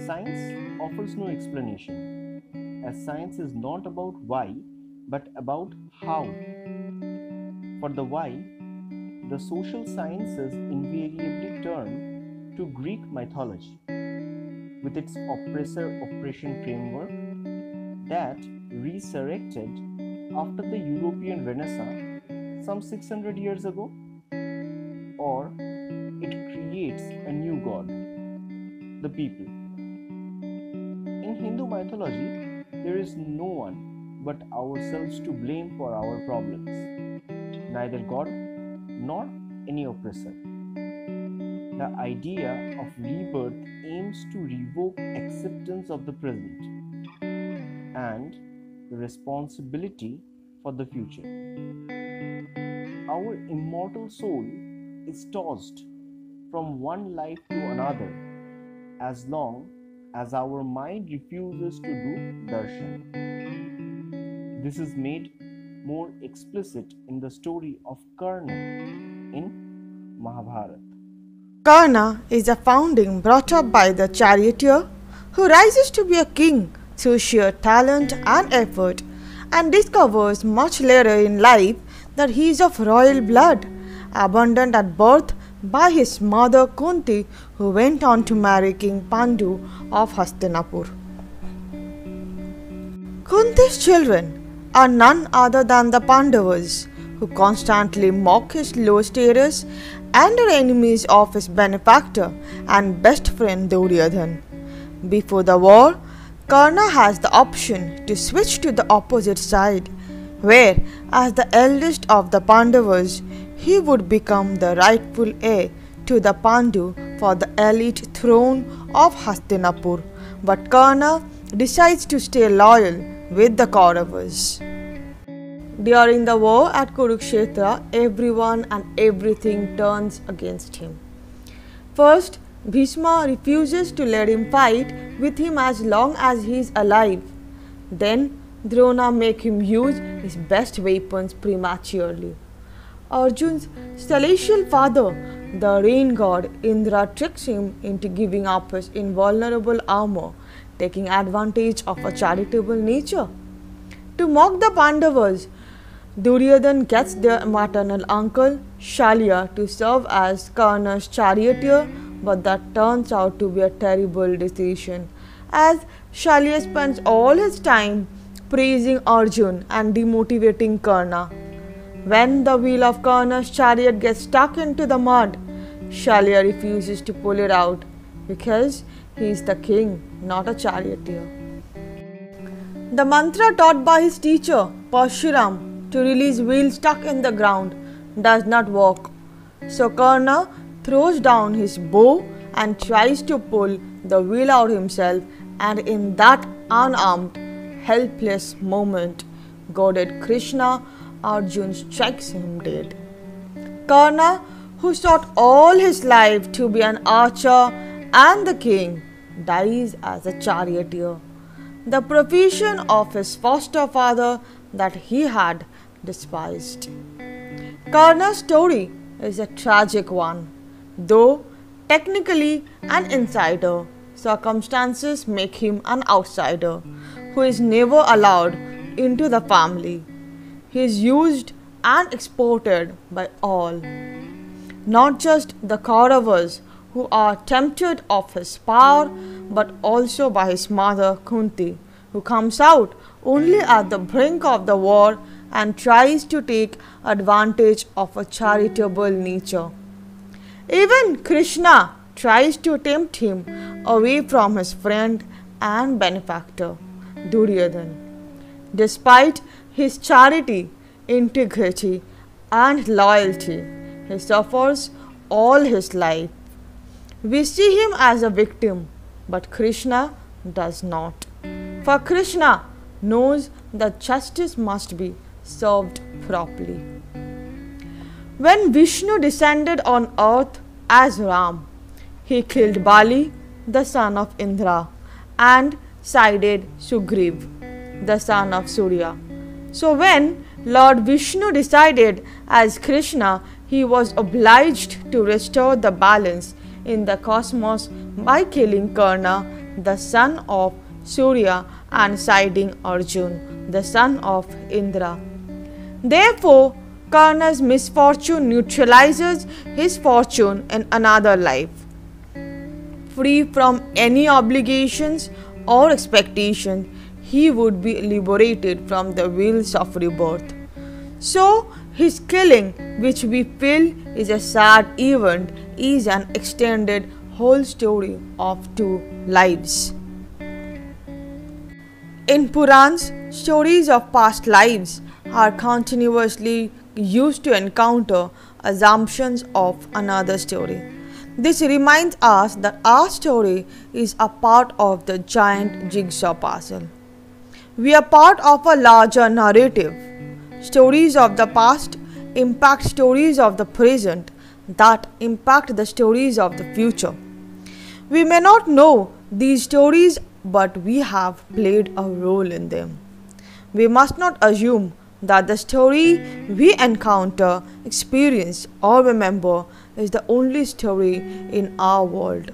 Science offers no explanation, as science is not about why but about how. For the why, the social sciences invariably turn to Greek mythology, with its oppressor-oppression framework that resurrected after the European Renaissance some 600 years ago, or it creates a new god, the people. In Hindu mythology, there is no one but ourselves to blame for our problems, neither God nor any oppressor. The idea of rebirth aims to revoke acceptance of the present and the responsibility for the future. Our immortal soul is tossed from one life to another as long as our mind refuses to do darshan. This is made more explicit in the story of Karna in Mahabharata. Karna is a founding brought up by the charioteer who rises to be a king through sheer talent and effort, and discovers much later in life that he is of royal blood, abandoned at birth by his mother Kunti, who went on to marry King Pandu of Hastinapur. Kunti's children are none other than the Pandavas, who constantly mock his low status and are enemies of his benefactor and best friend Duryodhan. Before the war, Karna has the option to switch to the opposite side, where, as the eldest of the Pandavas, he would become the rightful heir to the Pandu for the elite throne of Hastinapur. But Karna decides to stay loyal with the Kauravas. During the war at Kurukshetra, everyone and everything turns against him. First, Bhishma refuses to let him fight with him as long as he is alive. Then, Drona makes him use his best weapons prematurely. Arjun's celestial father, the rain god Indra, tricks him into giving up his invulnerable armor, taking advantage of a charitable nature. To mock the Pandavas, Duryodhan gets their maternal uncle Shalya to serve as Karna's charioteer, but that turns out to be a terrible decision, as Shalya spends all his time praising Arjun and demotivating Karna. When the wheel of Karna's chariot gets stuck into the mud, Shalya refuses to pull it out because he is the king, not a charioteer. The mantra taught by his teacher, Parshuram, to release wheel stuck in the ground does not work. So Karna throws down his bow and tries to pull the wheel out himself, and in that unarmed, helpless moment, goddess Krishna Arjun strikes him dead. Karna, who sought all his life to be an archer and the king, dies as a charioteer, the profession of his foster father that he had despised. Karna's story is a tragic one, though technically an insider. Circumstances make him an outsider who is never allowed into the family. He is used and exported by all, not just the Kauravas, who are tempted of his power, but also by his mother Kunti, who comes out only at the brink of the war and tries to take advantage of a charitable nature. Even Krishna tries to tempt him away from his friend and benefactor, Duryodhan. Despite his charity, integrity, and loyalty, he suffers all his life. We see him as a victim, but Krishna does not. For Krishna knows that justice must be served properly. When Vishnu descended on earth as Ram, he killed Bali, the son of Indra, and sided Sugriv, the son of Surya. So when Lord Vishnu decided as Krishna, he was obliged to restore the balance in the cosmos by killing Karna, the son of Surya, and siding Arjun, the son of Indra. Therefore, Karna's misfortune neutralizes his fortune in another life. Free from any obligations or expectations, he would be liberated from the wheels of rebirth. So, his killing, which we feel is a sad event, is an extended whole story of two lives. In Purans, stories of past lives are continuously used to encounter assumptions of another story. This reminds us that our story is a part of the giant jigsaw puzzle. We are part of a larger narrative. Stories of the past impact stories of the present that impact the stories of the future. We may not know these stories, but we have played a role in them. We must not assume that the story we encounter, experience, or remember is the only story in our world.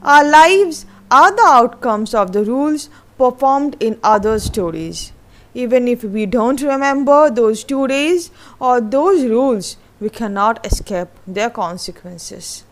Our lives are the outcomes of the rules performed in other stories. Even if we don't remember those stories or those rules, we cannot escape their consequences.